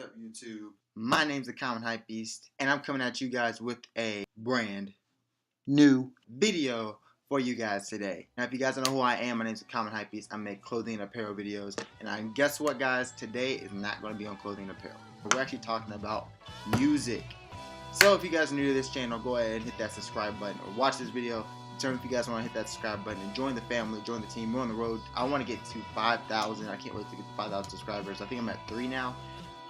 up, YouTube? My name's the Common Hype Beast, and I'm coming at you guys with a brand new video for you guys today. Now, if you guys don't know who I am, my name's the Common Hype Beast. I make clothing and apparel videos, and guess what, guys? Today is not going to be on clothing and apparel. We're actually talking about music. So if you guys are new to this channel, go ahead and hit that subscribe button or watch this video. If you guys want to hit that subscribe button and join the family, join the team. We're on the road. I want to get to 5,000. I can't wait to get to 5,000 subscribers. I think I'm at 3 now.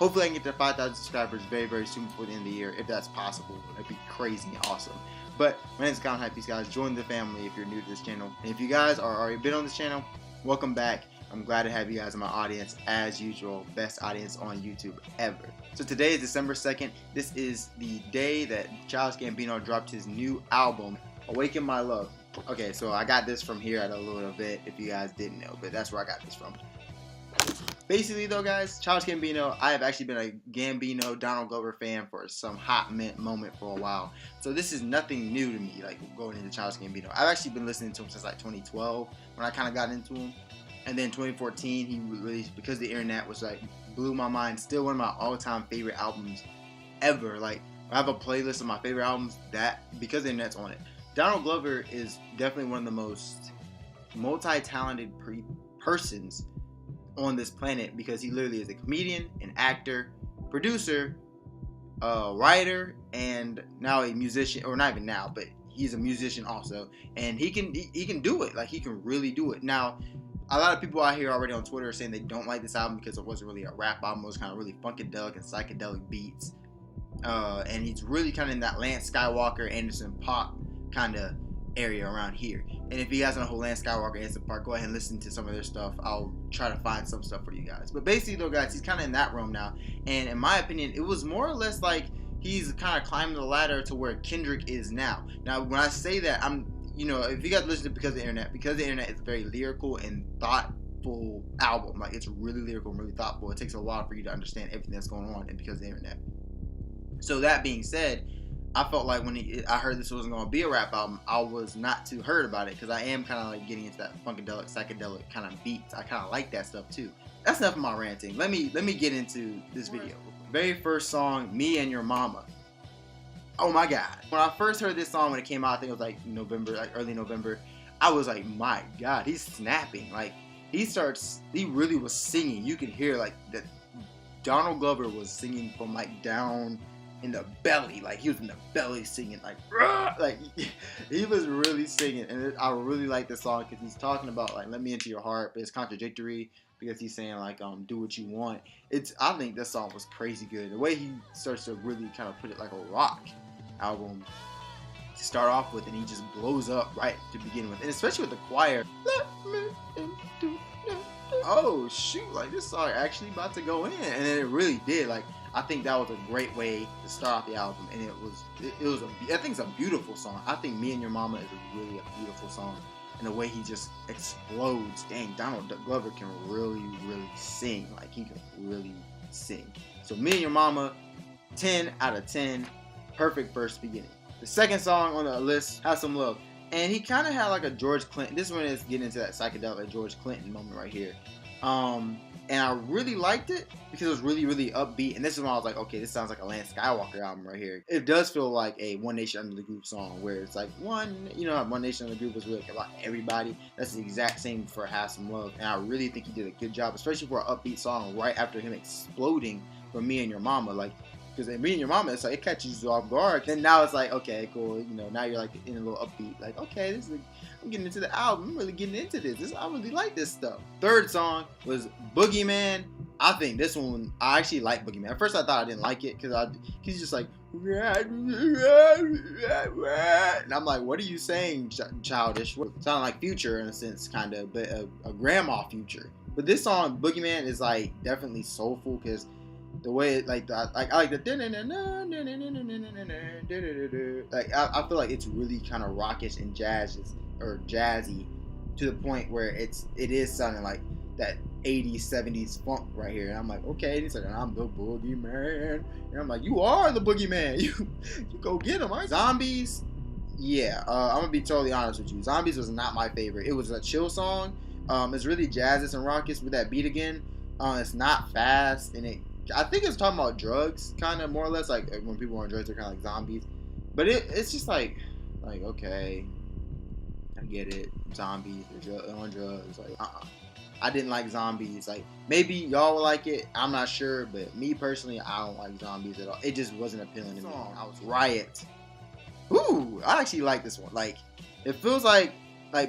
Hopefully I can get to 5,000 subscribers very, very soon before the end of the year, if that's possible. That'd be crazy and awesome. But my name is Common Hype Beast, guys. Join the family if you're new to this channel. And if you guys are already been on this channel, welcome back. I'm glad to have you guys in my audience as usual. Best audience on YouTube ever. So today is December 2nd. This is the day that Chilidish Gambino dropped his new album, Awaken My Love. Okay, so I got this from here at a little bit, if you guys didn't know, but that's where I got this from. Basically though, guys, Chilidish Gambino, I have actually been a Gambino Donald Glover fan for some hot moment for a while. So this is nothing new to me, like going into Chilidish Gambino. I've actually been listening to him since like 2012 when I kind of got into him. And then 2014 he released Because the Internet, which like blew my mind. Still one of my all-time favorite albums ever. Like I have a playlist of my favorite albums that Because the Internet's on it. Donald Glover is definitely one of the most multi-talented persons on this planet, because he literally is a comedian, an actor, producer, a writer, and now a musician. Or not even now, but he's a musician also, and he can do it. Like he can really do it. Now a lot of people out here already on Twitter are saying they don't like this album because it wasn't really a rap album. It was kind of really funkadelic and psychedelic beats, and he's really kind of in that Lance Skywalker, Anderson .Paak kind of area around here. And if you guys don't know who Lance Skywalker, Anderson .Paak, go ahead and listen to some of their stuff. I'll try to find some stuff for you guys. But basically though, guys, he's kind of in that realm now, and in my opinion it was more or less like he's kind of climbing the ladder to where Kendrick is now. Now when I say that, you know, if you guys listen to Because the Internet is a very lyrical and thoughtful album. Like it's really lyrical and really thoughtful. It takes a while for you to understand everything that's going on in Because the Internet. So that being said, I felt like when I heard this wasn't going to be a rap album, I was not too hurt about it, because I am kind of like getting into that funkadelic, psychedelic kind of beats. I kind of like that stuff too. That's enough of my ranting. Let me get into this video. Very first song, Me and Your Mama. Oh my God. When I first heard this song, when it came out, I think it was like November, like early November, I was like, my God, he's snapping. Like he really was singing. You could hear like that Donald Glover was singing from like down in the belly, like he was in the belly singing, like he was really singing. And I really like this song because he's talking about like let me into your heart, but it's contradictory because he's saying like do what you want. I think this song was crazy good. The way he starts to really kind of put it like a rock album to start off with, and he just blows up right to begin with, and especially with the choir. Let me into your... Oh shoot, like this song actually about to go in, and then it really did. Like I think that was a great way to start off the album, and I think it's a beautiful song. I think Me and Your Mama is really a beautiful song, and the way he just explodes. Dang, Donald Glover can really, really sing. Like he can really sing. So Me and Your Mama, 10 out of 10, perfect first beginning. The second song on the list, Have Some Love, and he kind of had like a George Clinton. This one is getting into that psychedelic George Clinton moment right here. And I really liked it because it was really, really upbeat. And this is when I was like, okay, this sounds like a Lance Skywalker album right here. It does feel like a One Nation Under the Groove song, where it's like One Nation Under the Groove was really about everybody. That's the exact same for Have Some Love. And I really think he did a good job, especially for an upbeat song right after him exploding from Me and Your Mama. Like, because Me and Your Mama, it's like it catches you off guard. And now it's like, okay, cool. You know, now you're like in a little upbeat. Like, okay, this is I'm getting into the album. I'm really getting into this. I really like this stuff. Third song was Boogeyman. I think this one, I actually like Boogeyman. At first I thought I didn't like it because he's just like, and I'm like, what are you saying, Childish? Sound like Future in a sense, kind of, but a grandma Future. But this song, Boogeyman, is like definitely soulful, because the way it, I like the like I feel like it's really kind of rockish and jazzy to the point where it is sounding like that 80s 70s funk right here. And I'm like, okay. And he's like, I'm the boogeyman, and I'm like, you are the boogeyman. You go get him. Right? Zombies, yeah. I'm gonna be totally honest with you. Zombies was not my favorite. It was a chill song. It's really jazzy and raucous with that beat again. It's not fast, and it I think it's talking about drugs, kind of more or less. Like when people are on drugs, they're kind of like zombies. But it's just like okay, I get it. Zombies, they're on drugs. Like I didn't like zombies. Like maybe y'all will like it. I'm not sure, but me personally, I don't like zombies at all. It just wasn't appealing to me. I was Riot. Ooh, I actually like this one. Like it feels like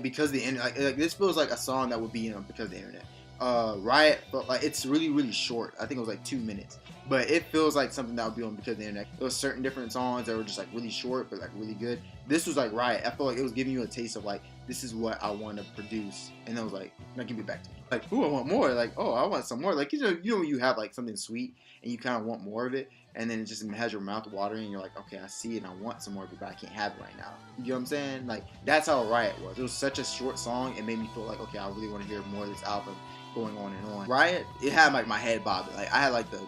because the internet. Like this feels like a song that would be because of the internet. Riot, but like it's really short. I think it was like 2 minutes, but it feels like something that would be on because of the internet. There was certain different songs that were just like really short but like really good. This was like Riot. I felt like it was giving you a taste of like this is what I want to produce, and I was like, now give it back to me. Like, ooh, I want more. Like, oh, I want some more. Like, you know when you have like something sweet and you kind of want more of it, and then it just has your mouth watering, and you're like, okay, I see it, and I want some more of it, but I can't have it right now. You know what I'm saying? Like, that's how Riot was. It was such a short song. It made me feel like, okay, I really want to hear more of this album going on and on. Riot, it had like my head bobbing. Like, I had like the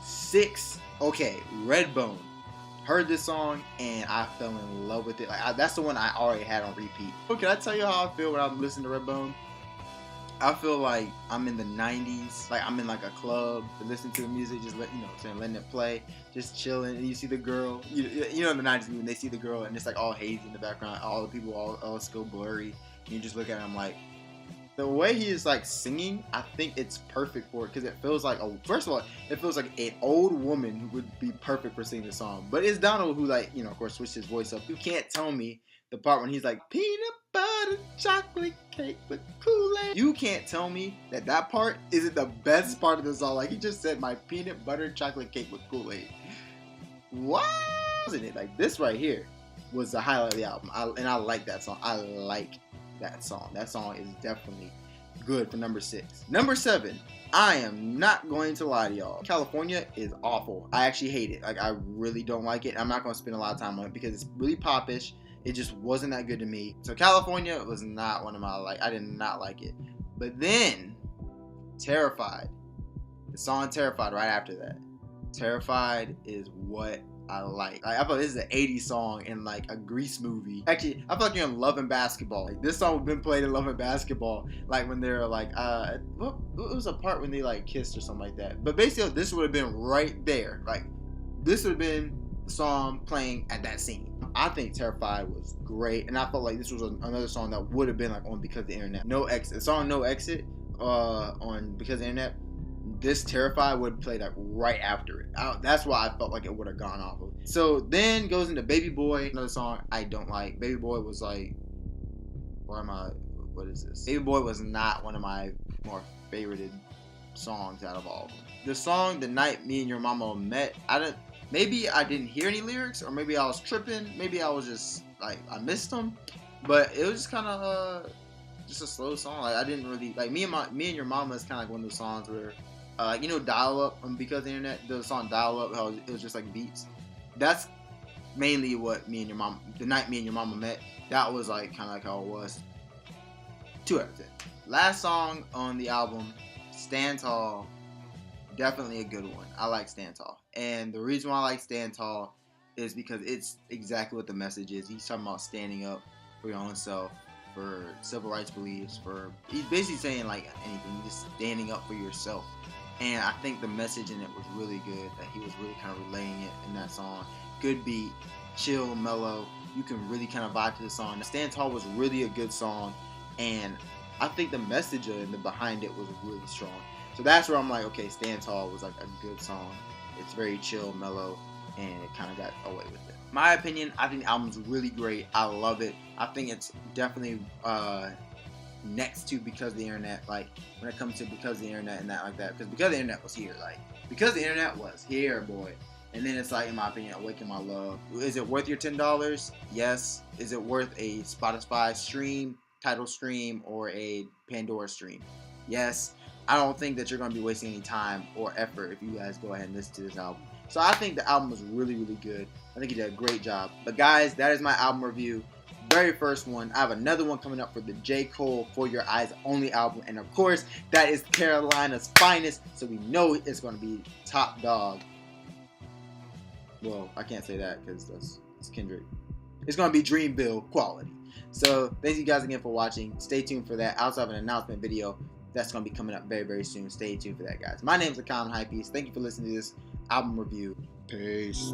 6, okay, Redbone. Heard this song and I fell in love with it. Like that's the one I already had on repeat. So can I tell you how I feel when I'm listening to Redbone? I feel like I'm in the 90s, like I'm in like a club, listening to the music, just letting it play, just chilling. And you see the girl, you know in the 90s when they see the girl and it's like all hazy in the background, all the people all go blurry, and you just look at it, I'm like, the way he is like singing, I think it's perfect for it because it feels like first of all, it feels like an old woman who would be perfect for singing the song. But it's Donald who of course switched his voice up. You can't tell me the part when he's like peanut butter chocolate cake with Kool-Aid. You can't tell me that part isn't the best part of the song. Like he just said, my peanut butter chocolate cake with Kool-Aid. What? Wasn't it? Like this right here was the highlight of the album. I like that song. I like that song. That song is definitely good for number 6. Number 7, I am not going to lie to y'all. California is awful. I actually hate it. Like I really don't like it. I'm not going to spend a lot of time on it because it's really popish. It just wasn't that good to me. So California was not one of my I did not like it. But then Terrified. The song Terrified right after that. Terrified is what I like. I feel this is an 80s song in like a Grease movie. Actually, I feel like you're in Love and Basketball. Like this song would have been played in Love and Basketball. Like when they're like, it was a part when they like kissed or something like that. But basically, this would have been right there. Like this would have been the song playing at that scene. I think Terrified was great, and I felt like this was another song that would have been like on Because of the Internet. No Exit. The song No Exit on Because of the Internet. This Terrified would play like right after it. That's why I felt like it would have gone off of. So then goes into Baby Boy, another song I don't like. Baby Boy was like, what is this? Baby Boy was not one of my more favorited songs out of all of them. The song The Night Me and Your Mama Met, maybe I didn't hear any lyrics, or maybe I was tripping, maybe I was just like I missed them, but it was just kind of just a slow song. Like I didn't really like Me and Your Mama is kind of like one of those songs where Dial Up Because of the Internet, the song Dial Up, how it was just like beats. That's mainly what The Night Me and Your Mama Met, that was like kind of like how it was. 2 out of 10. Last song on the album, Stand Tall, definitely a good one. I like Stand Tall. And the reason why I like Stand Tall is because it's exactly what the message is. He's talking about standing up for your own self, for civil rights beliefs, he's basically saying like anything, just standing up for yourself. And I think the message in it was really good, that he was really kind of relaying it in that song. Good beat, chill, mellow. You can really kind of vibe to the song. Stand Tall was really a good song, and I think the message behind it was really strong. So that's where I'm like, okay, Stand Tall was like a good song. It's very chill, mellow, and it kind of got away with it. My opinion, I think the album's really great. I love it. I think it's definitely next to Because of the Internet, like when it comes to Because of the Internet and that like that, because Because of the Internet was here, like Because of the Internet was here, boy. And then it's like, in my opinion, Awaken My Love. Is it worth your $10? Yes. Is it worth a Spotify stream, Tidal stream, or a Pandora stream? Yes. I don't think that you're going to be wasting any time or effort if you guys go ahead and listen to this album. So I think the album was really, really good. I think he did a great job. But guys, that is my album review. Very first one. I have another one coming up for the J. Cole For Your Eyes Only album. And of course, that is Carolina's finest. So we know it's going to be top dog. Well, I can't say that because it's Kendrick. It's going to be Dreamville quality. So thank you guys again for watching. Stay tuned for that. I also have an announcement video that's going to be coming up very, very soon. Stay tuned for that, guys. My name is The Common Hypebeast. Thank you for listening to this album review. Peace.